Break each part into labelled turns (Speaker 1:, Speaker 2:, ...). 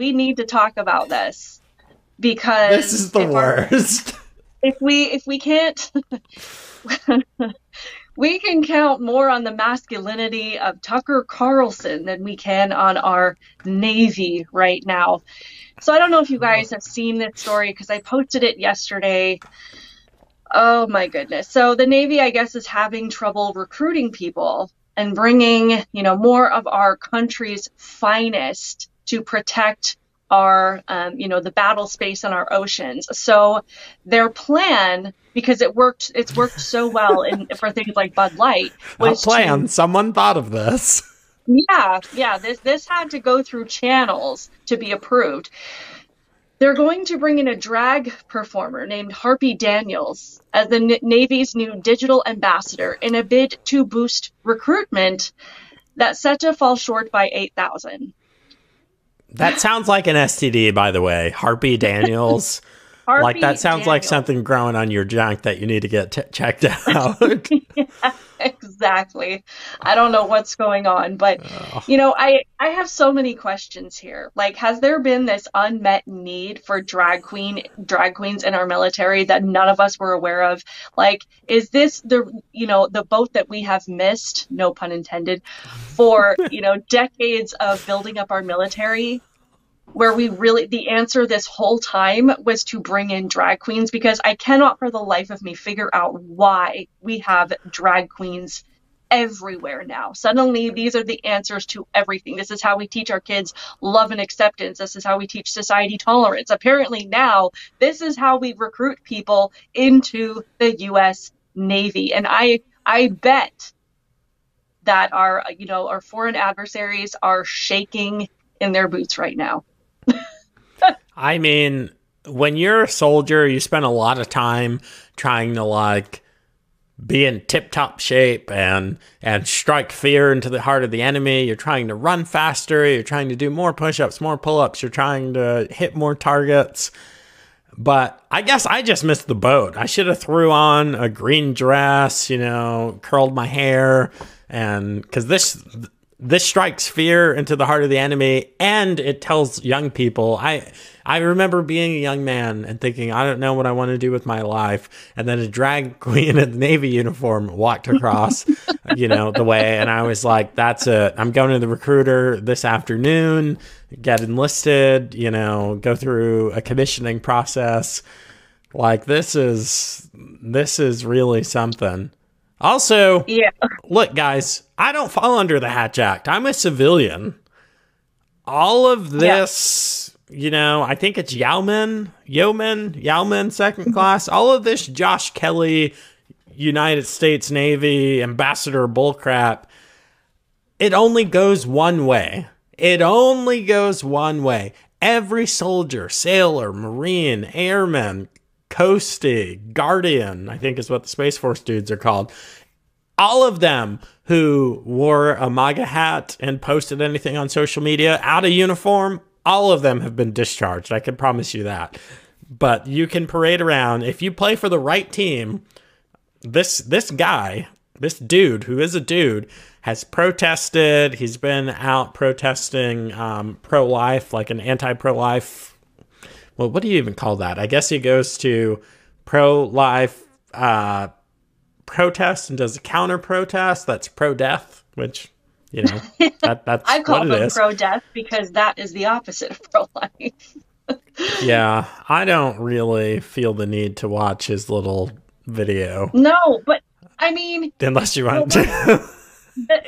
Speaker 1: we need to talk about this, because
Speaker 2: this is the worst.
Speaker 1: If we can't, we can count more on the masculinity of Tucker Carlson than we can on our Navy right now. So I don't know if you guys have seen this story, because I posted it yesterday. Oh my goodness. So the Navy, I guess, is having trouble recruiting people and bringing, more of our country's finest to protect our, the battle space on our oceans. So their plan, because it's worked so well for things like Bud Light, was
Speaker 2: someone thought of this.
Speaker 1: Yeah. This had to go through channels to be approved. They're going to bring in a drag performer named Harpy Daniels as the Navy's new digital ambassador in a bid to boost recruitment that's set to fall short by 8,000.
Speaker 2: That sounds like an STD, by the way. Harpy Daniels. That sounds like something growing on your junk that you need to get checked out.
Speaker 1: Yeah, exactly. I don't know what's going on, but I have so many questions here. Like, has there been this unmet need for drag queens in our military that none of us were aware of? Like, is this the boat that we have missed, no pun intended, for decades of building up our military, where the answer this whole time was to bring in drag queens? Because I cannot for the life of me figure out why we have drag queens everywhere now. Suddenly, these are the answers to everything. This is how we teach our kids love and acceptance. This is how we teach society tolerance. Apparently now, this is how we recruit people into the U.S. Navy. And I bet that our foreign adversaries are shaking in their boots right now.
Speaker 2: I mean, when you're a soldier, you spend a lot of time trying to be in tip-top shape and strike fear into the heart of the enemy. You're trying to run faster. You're trying to do more push-ups, more pull-ups. You're trying to hit more targets. But I guess I just missed the boat. I should have threw on a green dress, curled my hair, and because this strikes fear into the heart of the enemy, and it tells young people. I remember being a young man and thinking, I don't know what I want to do with my life. And then a drag queen in the Navy uniform walked across, the way. And I was like, that's it. I'm going to the recruiter this afternoon, get enlisted, go through a commissioning process. Like, this is really something. Also, Look, guys, I don't fall under the Hatch Act. I'm a civilian. All of this, I think it's Yeoman, second class. All of this Josh Kelly, United States Navy ambassador bullcrap, it only goes one way. Every soldier, sailor, Marine, airman, Coastie, Guardian, I think is what the Space Force dudes are called. All of them who wore a MAGA hat and posted anything on social media out of uniform, all of them have been discharged. I can promise you that. But you can parade around. If you play for the right team, this dude, who is a dude, has protested. He's been out protesting pro-life, like an anti-pro-life. Well, what do you even call that? I guess he goes to pro-life protest and does a counter-protest. That's pro-death, which, that's
Speaker 1: I call
Speaker 2: what it
Speaker 1: them
Speaker 2: is.
Speaker 1: pro-death because that is the opposite of pro-life.
Speaker 2: Yeah, I don't really feel the need to watch his little video.
Speaker 1: No, but I mean...
Speaker 2: Unless you want to.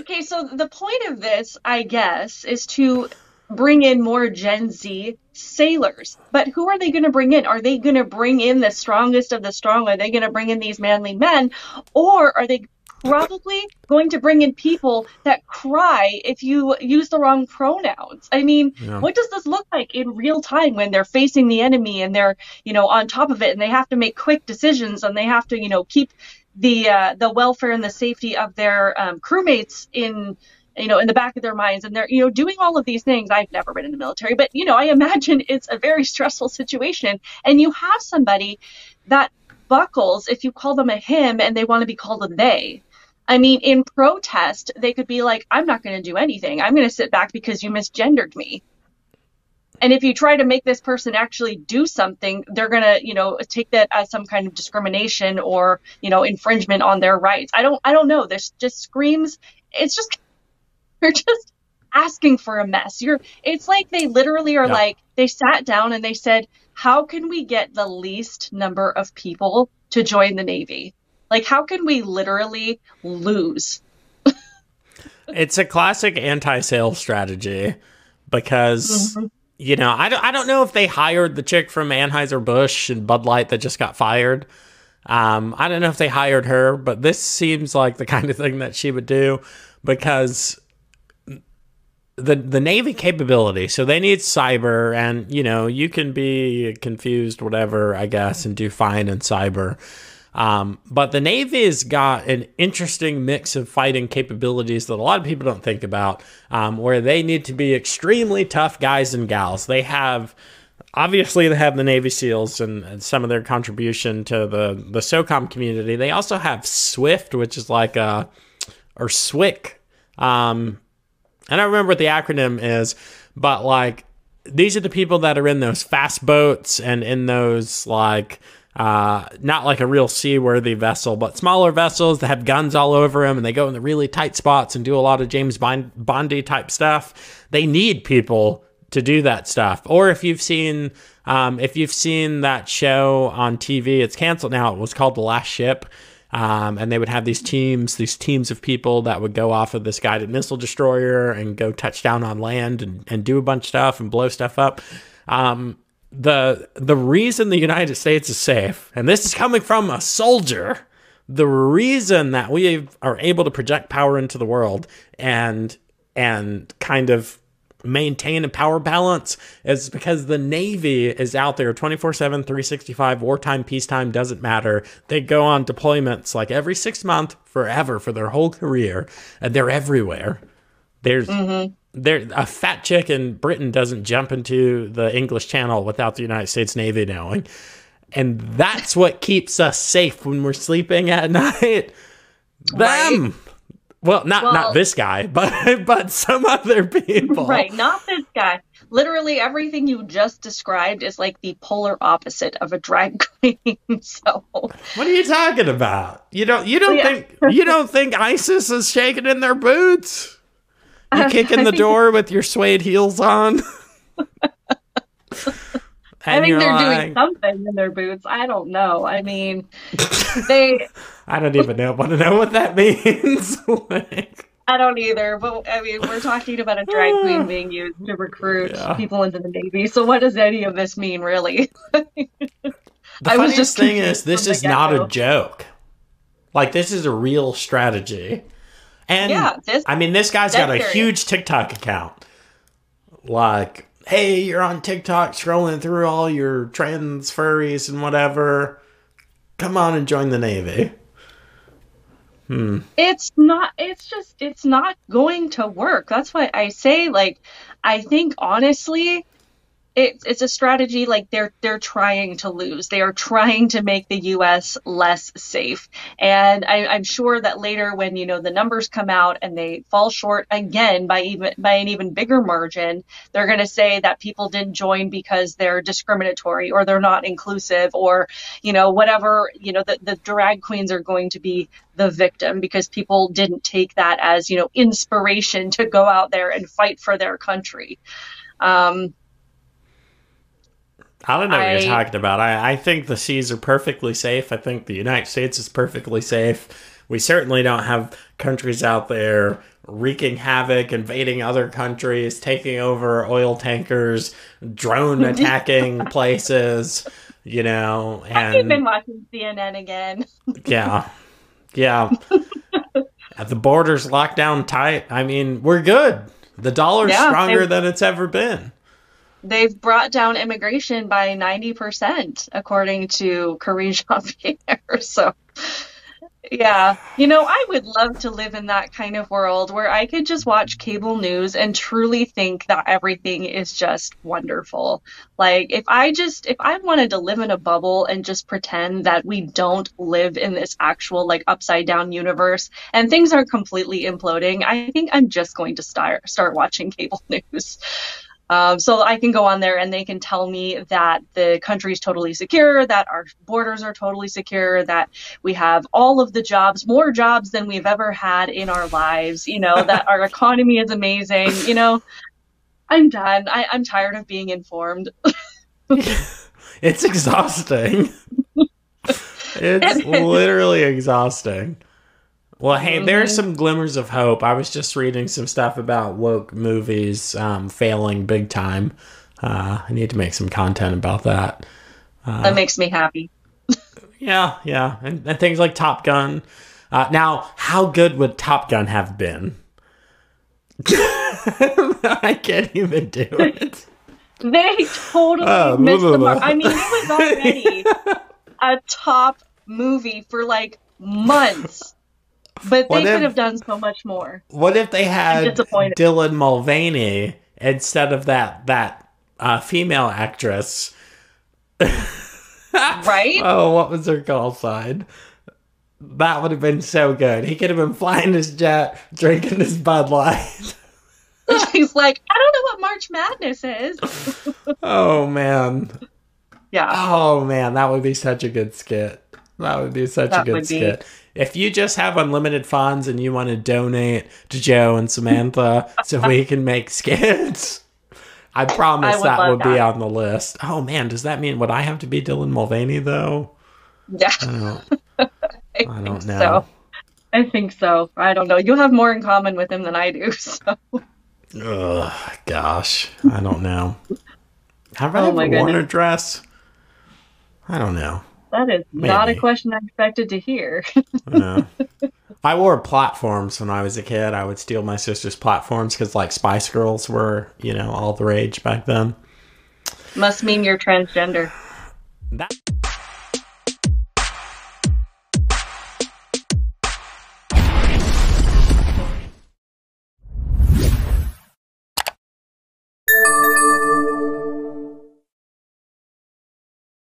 Speaker 1: Okay, so the point of this, I guess, is to bring in more Gen Z sailors. But who are they going to bring in? Are they going to bring in the strongest of the strong? Are they going to bring in these manly men? Or are they probably going to bring in people that cry if you use the wrong pronouns? I mean, What does this look like in real time when they're facing the enemy and they're, on top of it, and they have to make quick decisions, and they have to, keep the welfare and the safety of their crewmates in the back of their minds, and they're, doing all of these things. I've never been in the military, but, I imagine it's a very stressful situation. And you have somebody that buckles if you call them a him and they want to be called a they. I mean, in protest, they could be like, I'm not going to do anything. I'm going to sit back because you misgendered me. And if you try to make this person actually do something, they're going to, take that as some kind of discrimination or, infringement on their rights. I don't know. This just screams, you're just asking for a mess. It's like they literally are like, they sat down and they said, how can we get the least number of people to join the Navy? Like, how can we literally lose?
Speaker 2: It's a classic anti-sales strategy because, I don't know if they hired the chick from Anheuser-Busch and Bud Light that just got fired. I don't know if they hired her, but this seems like the kind of thing that she would do because the Navy capability, so they need cyber, and, you can be confused, whatever, I guess, and do fine in cyber. But the Navy's got an interesting mix of fighting capabilities that a lot of people don't think about, where they need to be extremely tough guys and gals. Obviously, they have the Navy SEALs and some of their contribution to the SOCOM community. They also have SWIFT, which is like or SWIC. I don't remember what the acronym is, but like these are the people that are in those fast boats and in those like not like a real seaworthy vessel, but smaller vessels that have guns all over them, and they go in the really tight spots and do a lot of James Bondy type stuff. They need people to do that stuff. Or if you've seen that show on TV, it's canceled now. It was called The Last Ship. And they would have these teams of people that would go off of this guided missile destroyer and go touch down on land and do a bunch of stuff and blow stuff up. The reason the United States is safe, and this is coming from a soldier, the reason that we are able to project power into the world and kind of maintain a power balance is because the Navy is out there 24/7, 365, wartime, peacetime, doesn't matter. They go on deployments like every 6 months forever for their whole career, and they're everywhere. There's a fat chick in Britain doesn't jump into the English Channel without the United States Navy knowing. And that's what keeps us safe when we're sleeping at night. Them. Right. Well, not this guy, but some other people.
Speaker 1: Right, not this guy. Literally everything you just described is like the polar opposite of a drag queen. So
Speaker 2: what are you talking about? You don't think ISIS is shaking in their boots? You kicking the door with your suede heels on?
Speaker 1: I think they're doing something in their boots. I don't know. I mean, I
Speaker 2: don't even want to know what that means.
Speaker 1: I don't either. But I mean, we're talking about a drag queen being used to recruit people into the Navy. So what does any of this mean, really?
Speaker 2: The funniest thing is, this is not a joke. Like, this is a real strategy. And this guy's got a huge TikTok account. Like, hey, you're on TikTok scrolling through all your trans furries and whatever. Come on and join the Navy.
Speaker 1: It's not going to work. That's why I say, like, I think honestly, it's a strategy. Like they're trying to lose. They are trying to make the U.S. less safe. And I'm sure that later, when the numbers come out and they fall short again by an even bigger margin, they're going to say that people didn't join because they're discriminatory or they're not inclusive or whatever. The drag queens are going to be the victim because people didn't take that as inspiration to go out there and fight for their country.
Speaker 2: I don't know what you're talking about. I think the seas are perfectly safe. I think the United States is perfectly safe. We certainly don't have countries out there wreaking havoc, invading other countries, taking over oil tankers, drone attacking places, And
Speaker 1: I've been watching CNN again.
Speaker 2: Yeah. The border's locked down tight. I mean, we're good. The dollar's stronger than it's ever been.
Speaker 1: They've brought down immigration by 90%, according to Karine Jean-Pierre. So, yeah. I would love to live in that kind of world where I could just watch cable news and truly think that everything is just wonderful. Like, if I wanted to live in a bubble and just pretend that we don't live in this actual, like, upside down universe and things are completely imploding, I think I'm just going to start watching cable news. So I can go on there and they can tell me that the country is totally secure, that our borders are totally secure, that we have all of the jobs, more jobs than we've ever had in our lives, that our economy is amazing. I'm done. I'm tired of being informed.
Speaker 2: It's exhausting. It's literally exhausting. Well, hey, there are some glimmers of hope. I was just reading some stuff about woke movies failing big time. I need to make some content about that.
Speaker 1: That makes me happy.
Speaker 2: Yeah. And things like Top Gun. Now, how good would Top Gun have been? I can't even do it.
Speaker 1: They totally missed the mark. I mean, it was already a top movie for like months. But they could have done so much more.
Speaker 2: What if they had Dylan Mulvaney instead of that female actress?
Speaker 1: Right?
Speaker 2: Oh, what was her call sign? That would have been so good. He could have been flying his jet, drinking his Bud Light.
Speaker 1: He's like, I don't know what March Madness is.
Speaker 2: Oh, man.
Speaker 1: Yeah.
Speaker 2: Oh, man, that would be such a good skit. That would be such a good skit. If you just have unlimited funds and you want to donate to Joe and Samantha so we can make skits, I promise that would be on the list. Oh, man, does that mean would I have to be Dylan Mulvaney, though?
Speaker 1: Yeah.
Speaker 2: I don't know.
Speaker 1: I think so. I don't know. You'll have more in common with him than I do. So.
Speaker 2: Ugh, gosh. I don't know. Have I ever worn a dress? I don't know.
Speaker 1: That is not a question I expected to hear.
Speaker 2: Yeah. I wore platforms when I was a kid. I would steal my sister's platforms because, like, Spice Girls were, all the rage back then.
Speaker 1: Must mean you're transgender.
Speaker 2: That